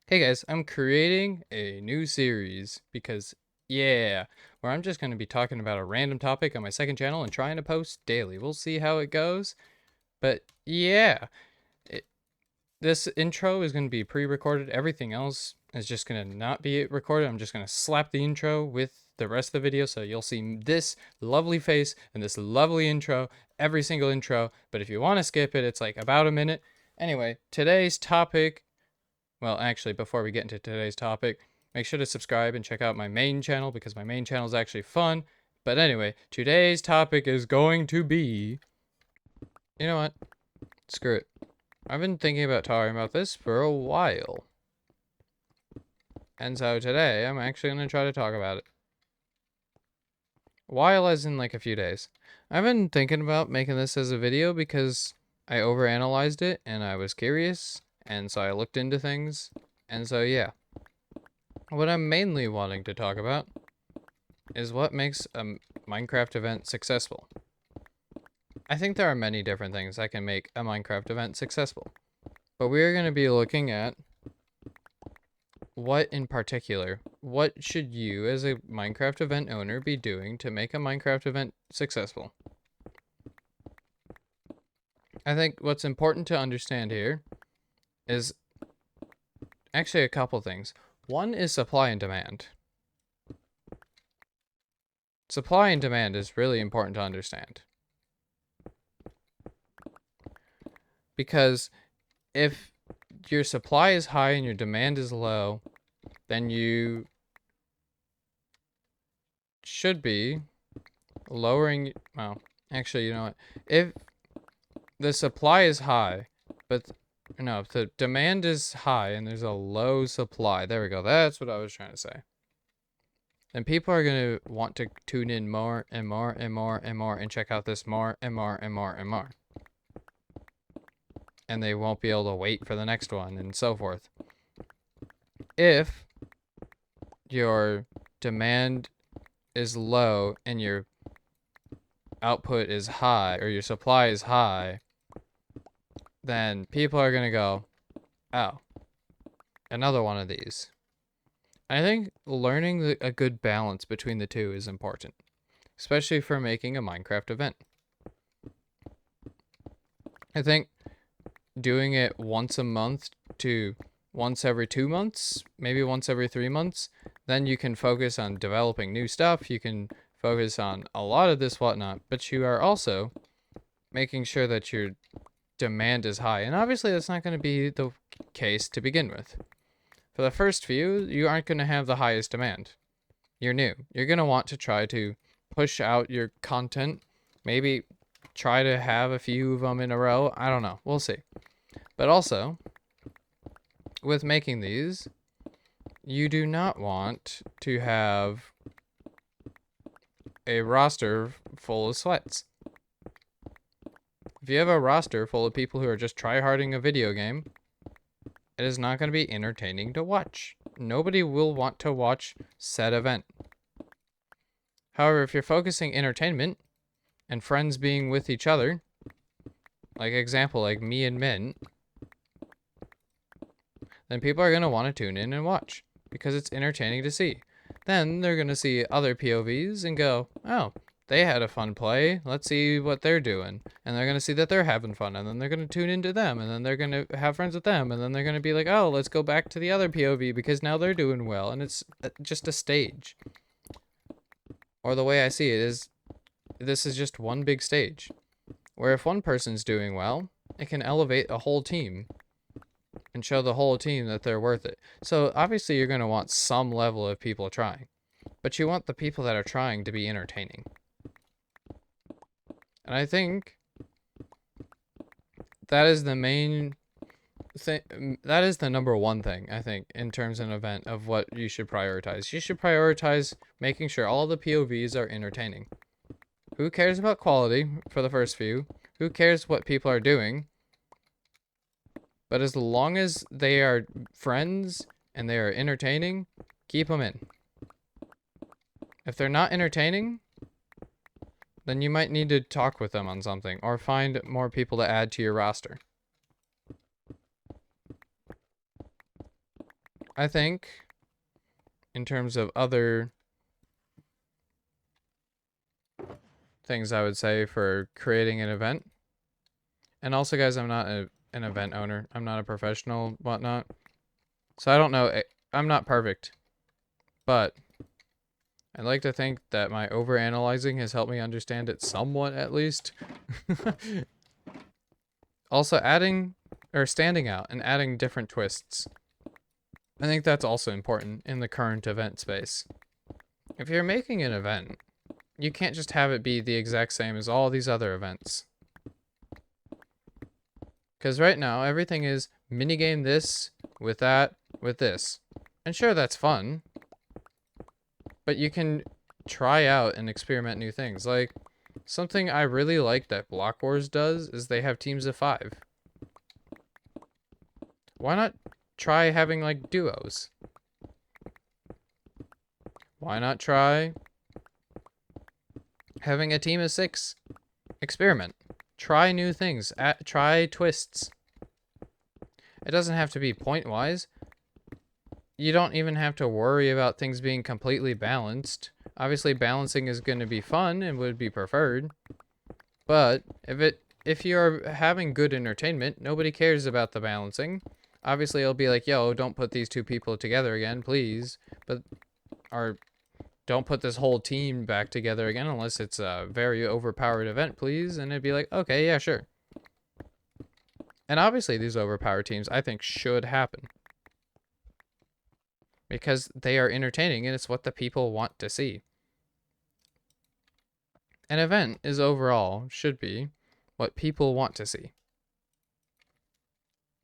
Hey guys, I'm creating a new series because, yeah, where I'm just going to be talking about a random topic on my second channel and trying to post daily. We'll see how it goes. But yeah, it, this intro is going to be pre-recorded. Everything else is just going to not be recorded. I'm just going to slap the intro with the rest of the video. So you'll see this lovely face and this lovely intro, every single intro. But if you want to skip it, it's like about a minute. Anyway, today's topic, well, actually, before we get into today's topic, make sure to subscribe and check out my main channel because my main channel is actually fun. But anyway, today's topic is going to be. You know what? Screw it. I've been thinking about talking about this for a while. And so today, I'm actually going to try to talk about it. While as in like a few days. I've been thinking about making this as a video because I overanalyzed it and I was curious. And so I looked into things. And so, yeah. What I'm mainly wanting to talk about is what makes a Minecraft event successful. I think there are many different things that can make a Minecraft event successful, but we're going to be looking at what in particular, what should you as a Minecraft event owner be doing to make a Minecraft event successful? I think what's important to understand here is actually a couple things. One is supply and demand. Supply and demand is really important to understand. Because if your supply is high and your demand is low, then you should be lowering. Well, actually, you know what? If the supply is high, but no, if the demand is high and there's a low supply, there we go. That's what I was trying to say. Then people are going to want to tune in more and more and more and more and check out this more and more and more and more. And they won't be able to wait for the next one and so forth. If your demand is low and your output is high or your supply is high, then people are going to go, oh, another one of these. I think learning a good balance between the two is important, especially for making a Minecraft event. I think doing it once a month to once every 2 months, maybe once every 3 months, then you can focus on developing new stuff. You can focus on a lot of this whatnot, but you are also making sure that your demand is high. And obviously, that's not going to be the case to begin with. For the first few, you aren't going to have the highest demand. You're new. You're going to want to try to push out your content. Maybe try to have a few of them in a row. I don't know. We'll see. But also, with making these, you do not want to have a roster full of sweats. If you have a roster full of people who are just tryharding a video game, it is not going to be entertaining to watch. Nobody will want to watch said event. However, if you're focusing entertainment and friends being with each other, like example, like me and Mint, then people are going to want to tune in and watch because it's entertaining to see. Then they're going to see other POVs and go, oh, they had a fun play. Let's see what they're doing. And they're going to see that they're having fun. And then they're going to tune into them. And then they're going to have friends with them. And then they're going to be like, oh, let's go back to the other POV because now they're doing well. And it's just a stage. Or the way I see it is, this is just one big stage. Where if one person's doing well, it can elevate a whole team and show the whole team that they're worth it. So obviously you're going to want some level of people trying. But you want the people that are trying to be entertaining. And I think that is the main thing. That is the number one thing, I think, in terms of an event of what you should prioritize. You should prioritize making sure all the POVs are entertaining. Who cares about quality for the first few? Who cares what people are doing? But as long as they are friends and they are entertaining, keep them in. If they're not entertaining, then you might need to talk with them on something or find more people to add to your roster. I think in terms of other things I would say for creating an event, and also guys, I'm not an event owner. I'm not a professional, whatnot. So I don't know. I'm not perfect, but I'd like to think that my overanalyzing has helped me understand it somewhat, at least. Also, adding or standing out and adding different twists. I think that's also important in the current event space. If you're making an event, you can't just have it be the exact same as all these other events. Because right now, everything is minigame this, with that, with this. And sure, that's fun. But you can try out and experiment new things. Like, something I really like that Block Wars does is they have teams of 5. Why not try having, like, duos? Why not try having a team of 6? Experiment. Try new things. Try twists. It doesn't have to be point-wise. You don't even have to worry about things being completely balanced. Obviously, balancing is going to be fun and would be preferred. But if you're having good entertainment, nobody cares about the balancing. Obviously, it'll be like, yo, don't put these 2 people together again, please. Or don't put this whole team back together again unless it's a very overpowered event, please. And it'd be like, okay, yeah, sure. And obviously, these overpowered teams, I think, should happen. Because they are entertaining and it's what the people want to see. An event is overall, should be, what people want to see.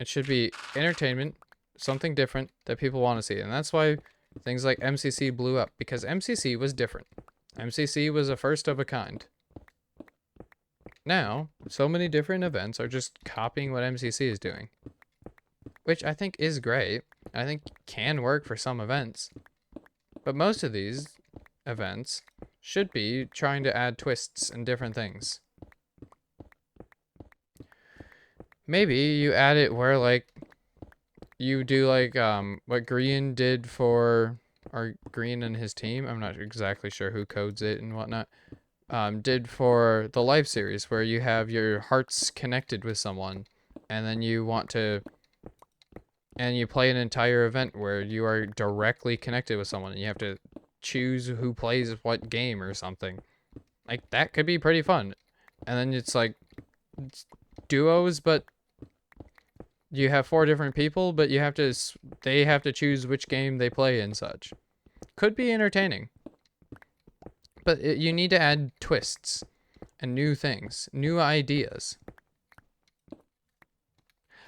It should be entertainment, something different that people want to see. And that's why things like MCC blew up, because MCC was different. MCC was a first of a kind. Now, so many different events are just copying what MCC is doing. Which I think is great. I think can work for some events. But most of these events should be trying to add twists and different things. Maybe you add it where, like, you do, like, what Green did for, or Green and his team, I'm not exactly sure who codes it and whatnot, did for the live series, where you have your hearts connected with someone, and then you want to, and you play an entire event where you are directly connected with someone, and you have to choose who plays what game or something. Like, that could be pretty fun. And then it's like duos, but you have 4 different people, but they have to choose which game they play and such. Could be entertaining. But you need to add twists and new things, new ideas.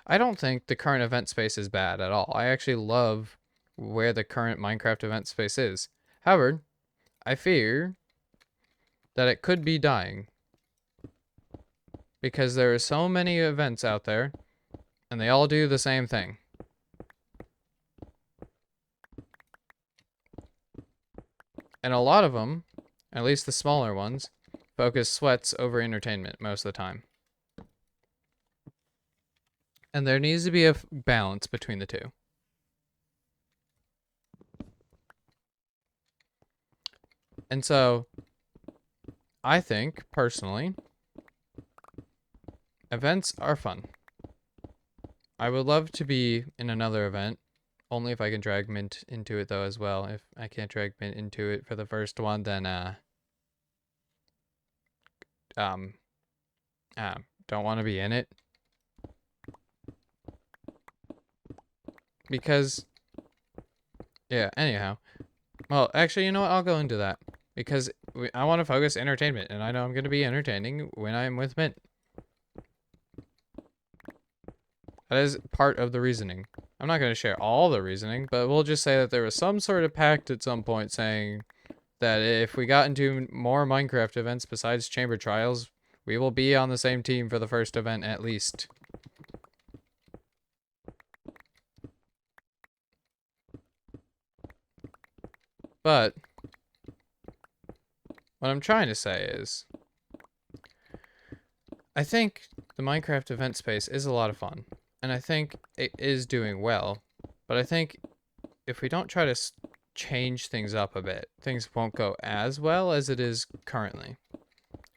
I don't think the current event space is bad at all. I actually love where the current Minecraft event space is. However, I fear that it could be dying. Because there are so many events out there, and they all do the same thing. And a lot of them, at least the smaller ones, focus sweats over entertainment most of the time. And there needs to be a balance between the two. And so, I think, personally, events are fun. I would love to be in another event, only if I can drag Mint into it, though, as well. If I can't drag Mint into it for the first one, then, don't want to be in it. Because, yeah, anyhow. Well, actually, you know what? I'll go into that. Because I want to focus entertainment, and I know I'm going to be entertaining when I'm with Mint. That is part of the reasoning. I'm not going to share all the reasoning, but we'll just say that there was some sort of pact at some point saying that if we got into more Minecraft events besides Chamber Trials, we will be on the same team for the first event at least. But what I'm trying to say is, I think the Minecraft event space is a lot of fun, and I think it is doing well, but I think if we don't try to change things up a bit, things won't go as well as it is currently.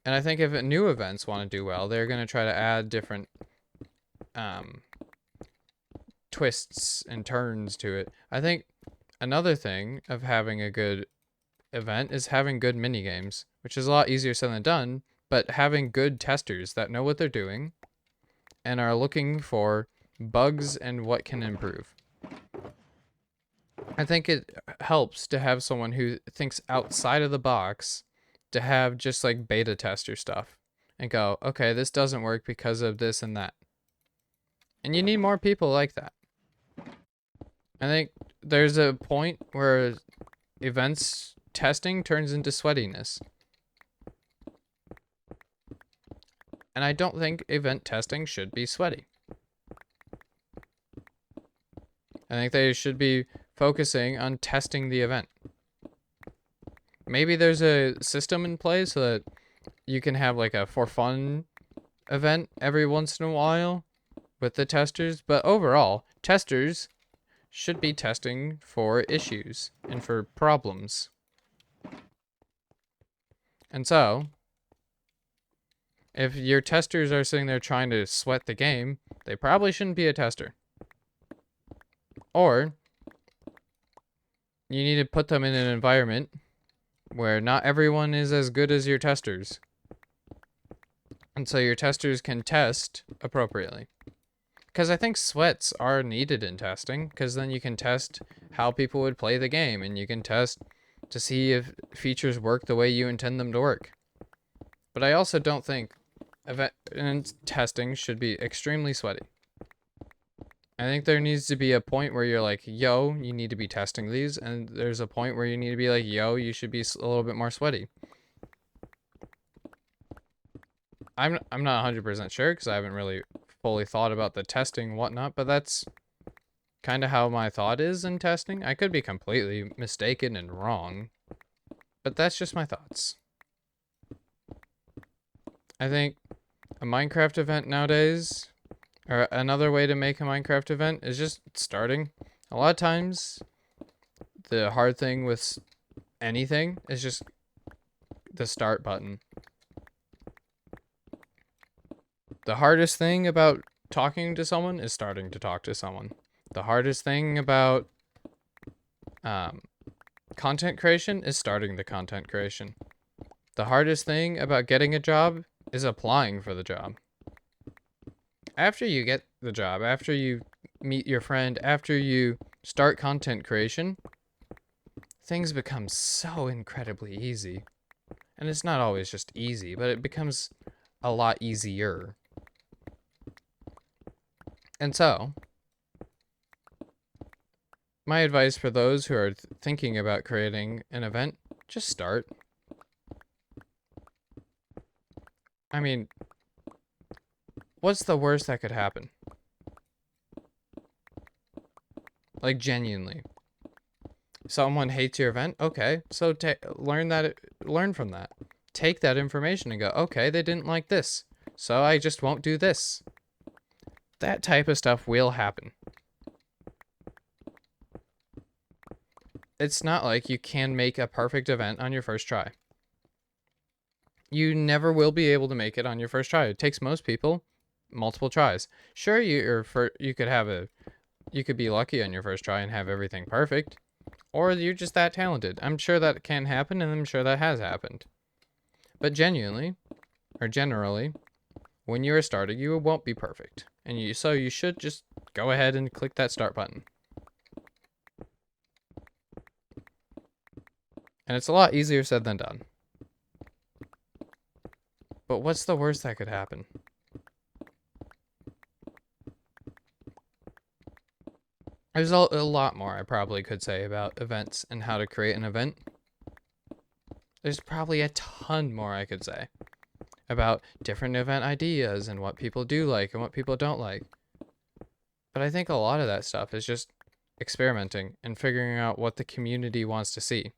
And I think if new events want to do well, they're going to try to add different twists and turns to it. I think another thing of having a good event is having good mini games, which is a lot easier said than done, but having good testers that know what they're doing and are looking for bugs and what can improve. I think it helps to have someone who thinks outside of the box, to have just like beta tester stuff and go, okay, this doesn't work because of this and that. And you need more people like that. I think there's a point where events testing turns into sweatiness. And I don't think event testing should be sweaty. I think they should be focusing on testing the event. Maybe there's a system in place so that you can have like a for fun event every once in a while with the testers, but overall, testers should be testing for issues and for problems. And so, if your testers are sitting there trying to sweat the game, they probably shouldn't be a tester. Or, you need to put them in an environment where not everyone is as good as your testers. And so your testers can test appropriately. Because I think sweats are needed in testing, because then you can test how people would play the game, and you can test to see if features work the way you intend them to work. But I also don't think event testing should be extremely sweaty. I think there needs to be a point where you're like, yo, you need to be testing these, and there's a point where you need to be like, yo, you should be a little bit more sweaty. I'm not 100% sure because I haven't really fully thought about the testing and whatnot, but that's kind of how my thought is in testing. I could be completely mistaken and wrong, but that's just my thoughts. I think a Minecraft event nowadays, or another way to make a Minecraft event, is just starting. A lot of times, the hard thing with anything is just the start button. The hardest thing about talking to someone is starting to talk to someone. The hardest thing about content creation is starting the content creation. The hardest thing about getting a job is applying for the job. After you get the job, after you meet your friend, after you start content creation, things become so incredibly easy. And it's not always just easy, but it becomes a lot easier. And so, my advice for those who are thinking about creating an event, just start. I mean, what's the worst that could happen? Like, genuinely. Someone hates your event? Okay, so learn from that. Take that information and go, okay, they didn't like this, so I just won't do this. That type of stuff will happen. It's not like you can make a perfect event on your first try. You never will be able to make it on your first try. It takes most people multiple tries. Sure, you could be lucky on your first try and have everything perfect, or you're just that talented. I'm sure that can happen, and I'm sure that has happened. But generally, when you are starting, you won't be perfect. And so you should just go ahead and click that start button. And it's a lot easier said than done. But what's the worst that could happen? There's a lot more I probably could say about events and how to create an event. There's probably a ton more I could say about different event ideas and what people do like and what people don't like. But I think a lot of that stuff is just experimenting and figuring out what the community wants to see.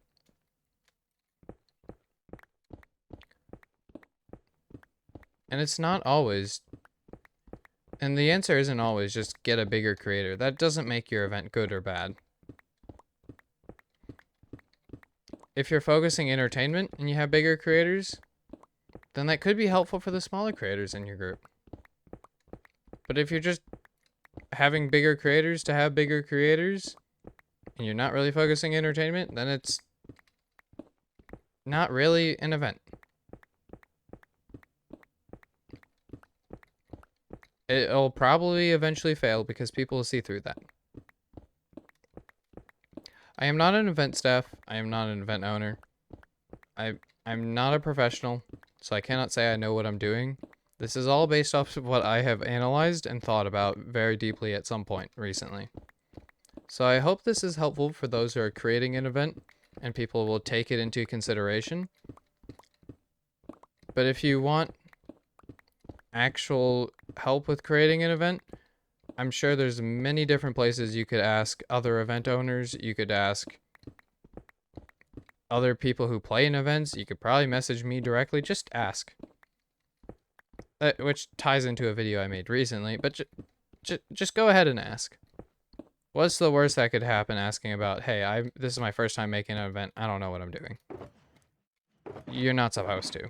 And it's not always, and the answer isn't always just get a bigger creator. That doesn't make your event good or bad. if you're focusing entertainment and you have bigger creators, then that could be helpful for the smaller creators in your group. But if you're just having bigger creators to have bigger creators, and you're not really focusing entertainment, then it's not really an event. It'll probably eventually fail because people will see through that. I am not an event staff. I am not an event owner. I'm not a professional, so I cannot say I know what I'm doing. This is all based off of what I have analyzed and thought about very deeply at some point recently. So I hope this is helpful for those who are creating an event and people will take it into consideration. But if you want actual help with creating an event, I'm sure there's many different places you could ask other event owners. You could ask other people who play in events. You could probably message me directly. Just ask. Which ties into a video I made recently, but just go ahead and ask. What's the worst that could happen asking about, hey, this is my first time making an event. I don't know what I'm doing. You're not supposed to.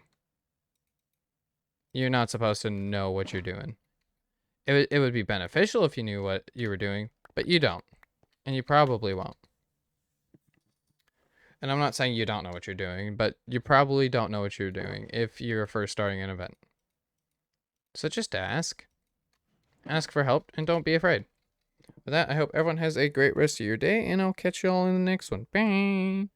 You're not supposed to know what you're doing. It would be beneficial if you knew what you were doing, but you don't. And you probably won't. And I'm not saying you don't know what you're doing, but you probably don't know what you're doing if you're first starting an event. So just ask. Ask for help and don't be afraid. With that, I hope everyone has a great rest of your day, and I'll catch you all in the next one. Bye!